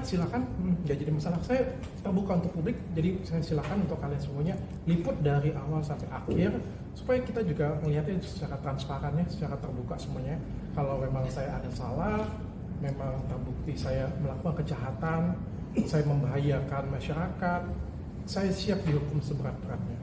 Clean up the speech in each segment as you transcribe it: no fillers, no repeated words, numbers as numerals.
silakan, nggak jadi masalah. Saya terbuka untuk publik, jadi saya silakan untuk kalian semuanya liput dari awal sampai akhir supaya kita juga melihatnya secara transparan ya, secara terbuka semuanya. Kalau memang saya ada salah, memang terbukti saya melakukan kejahatan, saya membahayakan masyarakat, saya siap dihukum seberat-beratnya.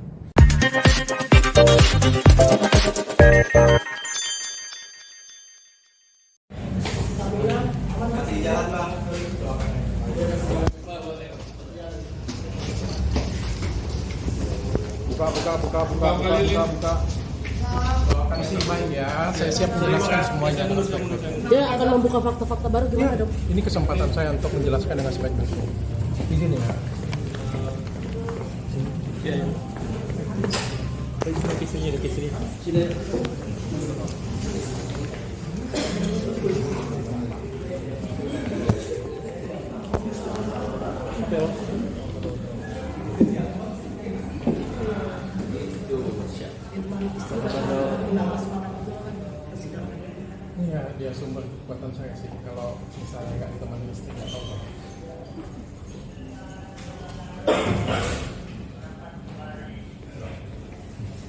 Buka. Masih main ya, saya siap menjelaskan semuanya. Dia akan membuka fakta-fakta baru gimana dok? Ini kesempatan saya untuk menjelaskan dengan sebaik-baiknya. Di sini ya. Iya. Di sini. Ini ya dia sumber kekuatan saya sih. Kalau misalnya nggak ditemani istri atau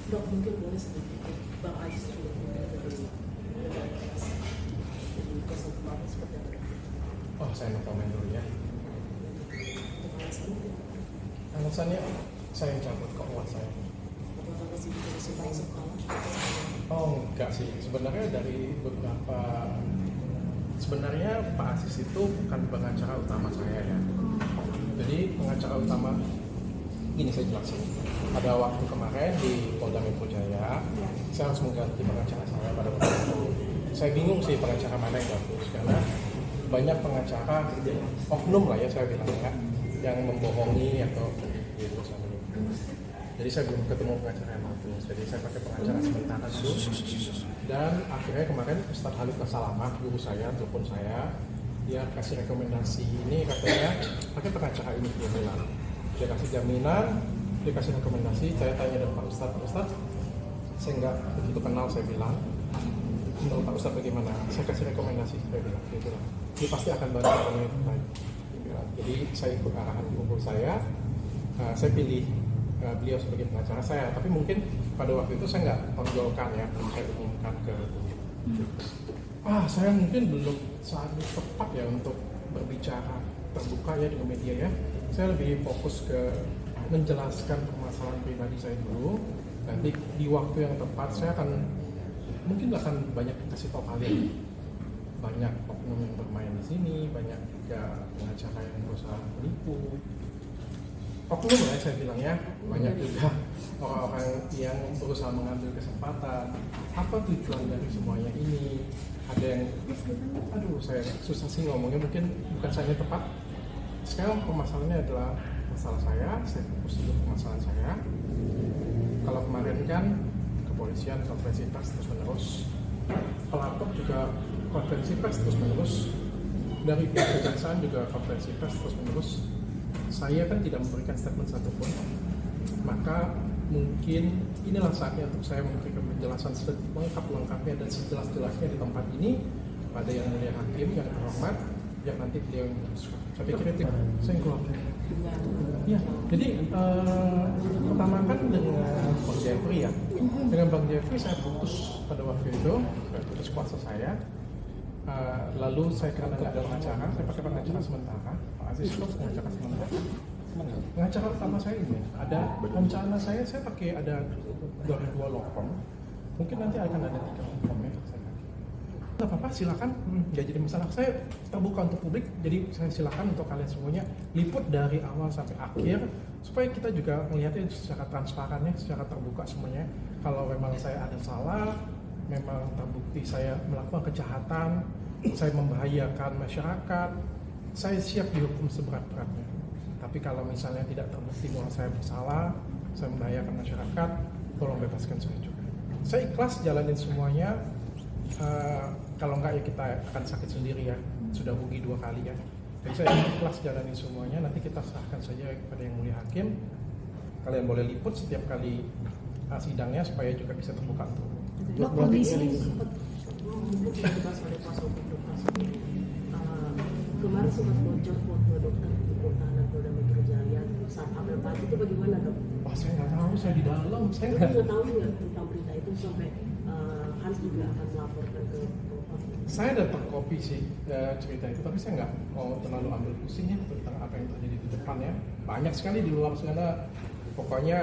Dok mungkin boleh sedikit Bang Ais juga seperti apa? oh saya mau komen dulu ya. Alasannya saya yang cabut kok uang saya. Oh enggak sih, sebenarnya dari beberapa Pak Aziz itu bukan pengacara utama saya ya. Jadi pengacara utama ini saya jelasin. Pada waktu kemarin di Polda Metro Jaya, saya harus mengganti pengacara saya pada waktu itu. Saya bingung sih pengacara mana yang bagus karena banyak pengacara oknum lah ya saya bilang ya, yang membohongi atau gitu sama. Jadi saya belum ketemu pengacara yang bagus, jadi saya pakai pengacara sementara dulu. Dan akhirnya kemarin Ustadz Halif Kasalamah, guru saya, telepon saya, dia kasih rekomendasi ini katanya pakai pengacara ini dia bilang. Dia kasih jaminan, dia kasih rekomendasi. Saya tanya dengan Pak Ustadz, saya nggak begitu kenal, saya bilang. Menurut Pak Ustadz bagaimana? Saya kasih rekomendasi, saya bilang. Dia pasti akan bantu orang yang baik. Jadi saya ikut arahan guru saya pilih beliau sebagai pengacara saya, tapi mungkin pada waktu itu saya nggak tonjolkan ya, belum saya umumkan ke saya mungkin belum saatnya tepat ya untuk berbicara terbuka ya dengan media ya. Saya lebih fokus ke menjelaskan permasalahan pribadi saya dulu. Nanti di waktu yang tepat saya mungkin akan banyak kasih tahu kalian. Banyak oknum yang bermain di sini, banyak juga pengacara yang berusaha menipu. Oknum ya saya bilang ya, banyak juga orang-orang yang berusaha mengambil kesempatan. Apa tujuan dari semuanya ini? Ada yang, saya susah sih ngomongnya, mungkin bukan saya tepat. Sekarang permasalahannya adalah masalah saya fokus dulu ke masalah saya. Kalau kemarin kan kepolisian konferensi pers terus menerus, pelapor juga konferensi pers terus menerus, dari pihak kejaksaan juga konferensi pers terus menerus. Saya kan tidak memberikan statement satupun, maka mungkin inilah saatnya untuk saya memberikan penjelasan lengkapnya dan sejelas-jelasnya di tempat ini pada yang mulia hakim yang terhormat, yang nanti beliau yang memutuskan. Saya pikir itu saya keluar. Ya, jadi pertama kan dengan Bang Jeffrey ya, dengan Bang Jeffrey saya putus pada waktu itu, saya putus kuasa saya. Lalu saya karena nggak ada pengacara, saya pakai pengacara sementara. Pak Aziz itu pengacara sementara. Pengacara utama saya ini ada rencana saya pakai ada dari 2 law firm. Mungkin nanti akan ada 3 law firm ya. Nggak apa-apa, silakan, nggak jadi masalah. Saya terbuka untuk publik, jadi saya silakan untuk kalian semuanya liput dari awal sampai akhir supaya kita juga melihatnya secara transparan ya, secara terbuka semuanya. Kalau memang saya ada salah, memang terbukti saya melakukan kejahatan, saya membahayakan masyarakat, saya siap dihukum seberat-beratnya. Tapi kalau misalnya tidak terbukti bahwa saya bersalah, saya membahayakan masyarakat, tolong bebaskan saya juga. Saya ikhlas jalanin semuanya. Kalau enggak ya kita akan sakit sendiri ya, sudah rugi 2 kali ya. Jadi saya ikhlas jalanin semuanya. Nanti kita serahkan saja kepada yang mulia hakim. Kalian boleh liput setiap kali sidangnya supaya juga bisa terbuka untuk Dok, kondisi kemarin sempat bocor foto dok itu bagaimana dok? Wah, saya nggak tahu, saya di dalam, saya Dok nggak. mengetahui nggak tentang berita itu sampai Hans juga akan melaporkan ke Propam? Saya ada terkopi sih cerita itu, tapi saya nggak mau terlalu ambil pusingnya tentang apa yang terjadi di depan ya. Banyak sekali di luar sana, pokoknya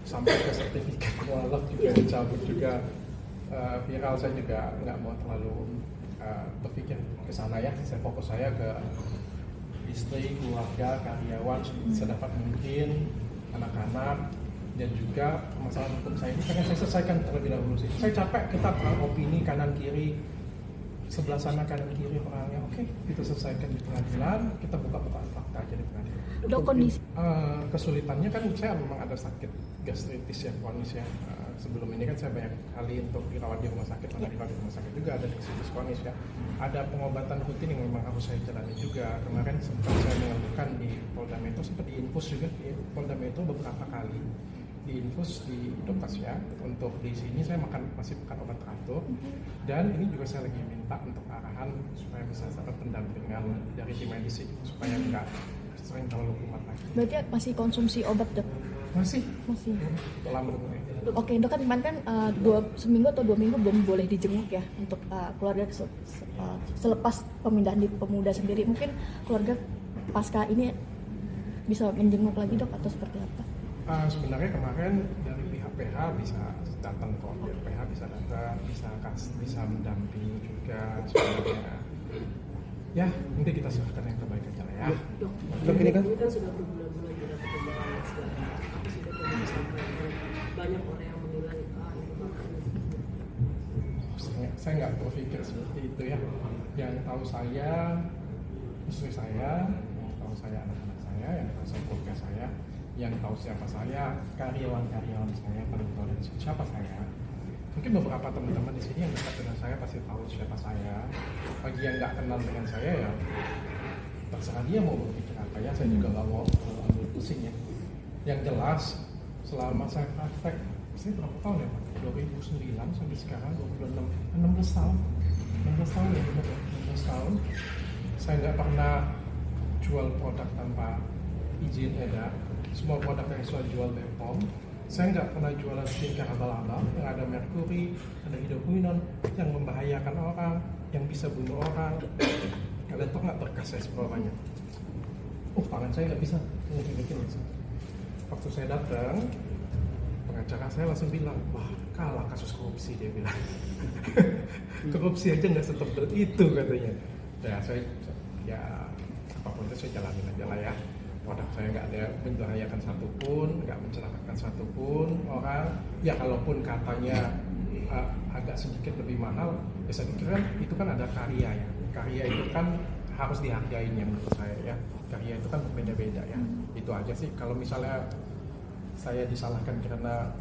sampai ke sertifikat mualaf juga dicabut juga viral. Saya juga nggak mau terlalu berpikir ke sana ya. Saya fokus saya ke istri, keluarga, karyawan sedapat mungkin, anak-anak, dan juga permasalahan hukum saya ini pengen saya selesaikan terlebih dahulu sih. Saya capek kita perang opini kanan kiri, sebelah sana kanan kiri perangnya. Oke, kita selesaikan di pengadilan, kita buka-buka fakta aja di pengadilan. Dok, kondisi Kesulitannya kan saya memang ada sakit gastritis ya, kronis ya. Sebelum ini kan saya banyak kali untuk dirawat di rumah sakit, karena dirawat di rumah sakit juga ada gastritis kronis ya. Ada pengobatan rutin yang memang harus saya jalani juga. Kemarin sempat saya mengajukan di Polda Metro, sempat diinfus juga di Polda Metro beberapa kali. Diinfus di dokter ya. Untuk di sini saya masih makan obat teratur. Dan ini juga saya lagi minta untuk arahan supaya bisa dapat pendampingan dari tim medis supaya enggak sering terlalu kumat lagi. berarti masih konsumsi obat dok? Masih Masih. lama. Oke, dok kan kemarin kan 2 minggu atau 2 minggu belum boleh dijenguk ya untuk keluarga selepas pemindahan di Pemuda sendiri. Mungkin keluarga pasca ini bisa menjenguk lagi dok atau seperti apa? Sebenarnya kemarin dari pihak PH bisa datang kok, dari PH bisa datang, bisa mendampingi juga sebenarnya. Ya, nanti kita serahkan yang terbaik aja lah ya. Dok, ini kan sudah berbulan-bulan tidak perkembangan segala apa sudah coba disampaikan. Banyak orang yang menilai itu makanya. Saya nggak berpikir seperti itu ya. Yang tahu saya, istri saya, yang tahu saya anak-anak saya, yang tahu saya keluarga saya, yang tahu siapa saya, karyawan-karyawan saya paling tahu dari siapa saya. Mungkin beberapa teman-teman di sini yang dekat dengan saya pasti tahu siapa saya. Bagi yang nggak kenal dengan saya ya terserah dia mau berpikir apa ya. Saya juga nggak mau ambil pusing ya. Yang jelas selama saya praktek, saya berapa tahun ya Pak? 2009 sampai sekarang 16 tahun. 16 tahun ya benar ya, 16 tahun. Saya nggak pernah jual produk tanpa izin edar. Semua produk yang saya jual BPOM. Saya nggak pernah jualan skincare abal-abal yang ada merkuri, ada hidroquinone yang membahayakan orang, yang bisa bunuh orang. Kalian tuh nggak berkas saya semuanya. Tangan saya nggak bisa bikin. Waktu saya datang, pengacara saya langsung bilang, wah kalah kasus korupsi, dia bilang. Korupsi aja nggak setebal itu katanya. Ya saya apapun itu saya jalanin aja lah ya. Produk saya nggak ada membahayakan satupun, nggak mencelakakan satupun orang. Ya kalaupun katanya agak sedikit lebih mahal, ya saya pikir kan itu kan ada karya ya. Karya itu kan harus dihargain ya menurut saya ya. Karya itu kan berbeda-beda ya. Itu aja sih. Kalau misalnya saya disalahkan karena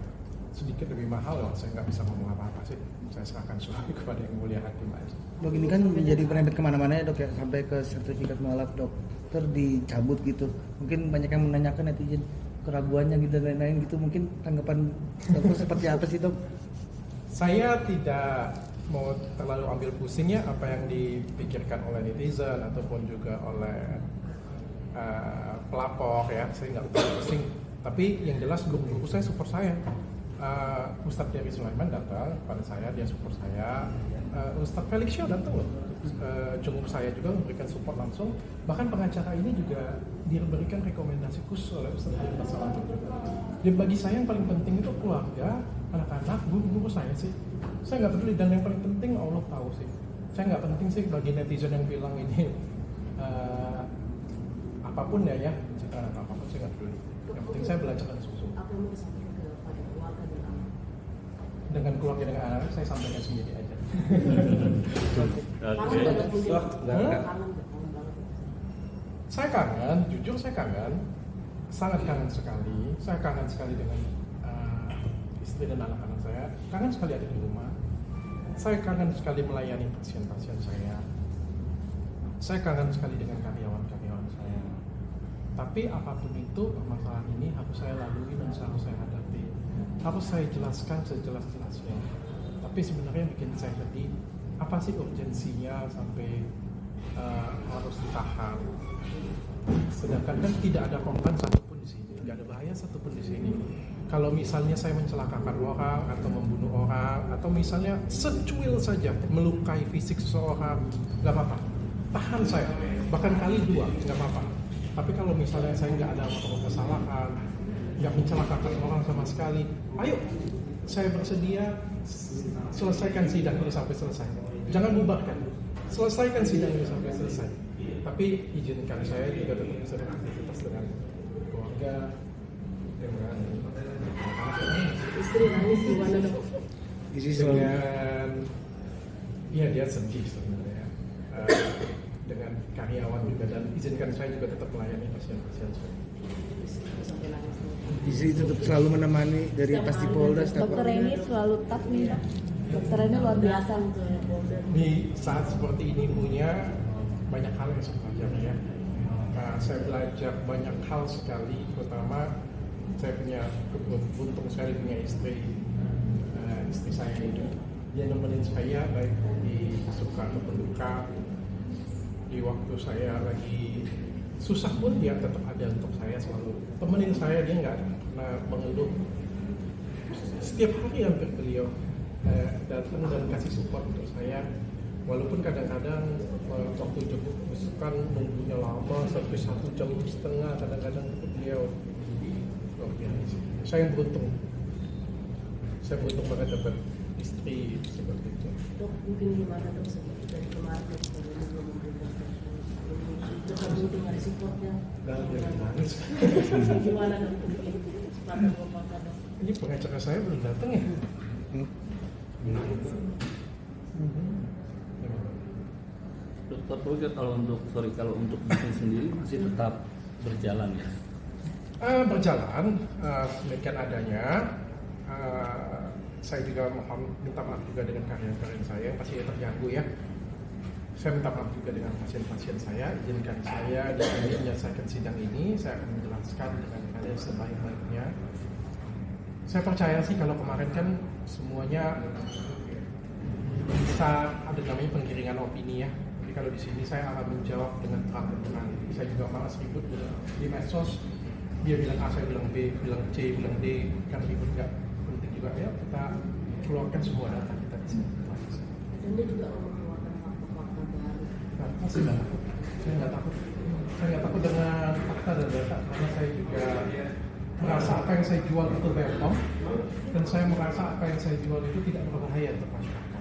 sedikit lebih mahal, saya nggak bisa ngomong apa-apa sih. Saya serahkan semuanya kepada yang mulia hakim aja. Dok, ini kan menjadi merembet kemana-mana ya dok ya, sampai ke sertifikat mualaf dokter dicabut gitu. Mungkin banyak yang menanyakan netizen keraguannya gitu dan lain-lain gitu. Mungkin tanggapan dokter seperti apa sih dok? Saya tidak mau terlalu ambil pusingnya apa yang dipikirkan oleh netizen ataupun juga oleh pelapor ya. Saya nggak terlalu pusing. Tapi yang jelas guru saya support saya. Ustadz Jerry Sulaiman datang pada saya, dia support saya. Ustadz Felix Shaw datang loh, jenguk saya juga memberikan support langsung. Bahkan pengacara ini juga diberikan rekomendasi khusus oleh Ustadz Jerry Sulaiman juga. Dan bagi saya yang paling penting itu keluarga, anak-anak, guru-guru saya sih. Saya nggak peduli, dan yang paling penting Allah tahu sih. Saya nggak penting sih bagi netizen yang bilang ini apapun ya, apapun saya nggak peduli. Yang penting saya belajar dan susu. Apa yang mau disampaikan kepada keluarga dan anak? Dengan keluarga dengan anak saya sampaikan sendiri aja. Kangen banget mungkin. Hah? Kangen banget. Saya kangen, jujur saya kangen, sangat kangen sekali. Saya kangen sekali dengan istri dan anak-anak saya. Kangen sekali ada di rumah. Saya kangen sekali melayani pasien-pasien saya. Saya kangen sekali dengan karyawan-karyawan saya. Tapi apapun itu, permasalahan ini harus saya lalui dan harus saya hadapi. Harus saya jelaskan sejelas-jelasnya. Tapi sebenarnya yang bikin saya sedih, apa sih urgensinya sampai harus ditahan? Sedangkan kan tidak ada korban satupun di sini. tidak ada bahaya satupun di sini. Kalau misalnya saya mencelakakan orang atau membunuh orang atau misalnya secuil saja melukai fisik seseorang, nggak apa-apa, tahan saya, bahkan kali 2 nggak apa-apa. Tapi kalau misalnya saya nggak ada kesalahan, nggak mencelakakan orang sama sekali, ayo saya bersedia selesaikan sidang ini sampai selesai. Jangan bubarkan, selesaikan sidang ini sampai selesai. Tapi izinkan saya juga tetap bisa beraktivitas dengan keluarga, dengan Istri nangis gimana dok? dengan ya dia sedih sebenarnya. Dengan karyawan juga, dan izinkan saya juga tetap melayani pasien-pasien saya. Sampai nangis dok. Istri tetap selalu menemani dari pas di Polda. Dokter ini selalu tough nih, Dok. Dokter ini luar biasa. Di saat seperti ini punya banyak hal yang saya pelajari ya. Saya belajar banyak hal sekali, terutama saya punya beruntung sekali punya istri. Istri saya ini dia nemenin saya baik di suka maupun duka. Di waktu saya lagi susah pun dia tetap ada untuk saya, selalu temenin saya, dia nggak pernah mengeluh. Setiap hari hampir beliau datang dan kasih support untuk saya, walaupun kadang-kadang waktu jemput besukan nunggunya lama sampai 1,5 jam, kadang-kadang beliau luar biasa. Saya beruntung banget dapat istri seperti itu. Dok, mungkin gimana dok seperti dari kemarin dok, belum memberikan terkabul dengan supportnya. Dan dia nangis. Gimana dok? Sepatah bapak dok. Ini pengacara saya belum datang ya? Dokter Roger, kalau untuk bisnis sendiri masih tetap berjalan ya? Berjalan, demikian adanya. Saya juga mohon minta maaf juga dengan karyawan saya yang pasti terganggu ya. Saya minta maaf juga dengan pasien-pasien saya. Izinkan saya di sini menyelesaikan sidang ini. Saya akan menjelaskan dengan kalian sebaik-baiknya. Saya percaya sih kalau kemarin kan semuanya bisa ada namanya penggiringan opini ya. Jadi kalau di sini saya akan menjawab dengan terang benerang. Saya juga malas ribut di medsos. Dia bilang A, saya bilang B, bilang C, bilang D. Kan ribut nggak penting juga ya. Kita keluarkan semua data kita di sini. Dan dia juga mengeluarkan fakta-fakta baru. Nah, pasti nggak takut. Saya nggak takut. Saya nggak takut dengan fakta dan data karena saya juga merasa apa yang saya jual itu random, dan saya merasa apa yang saya jual itu tidak berbahaya untuk masyarakat.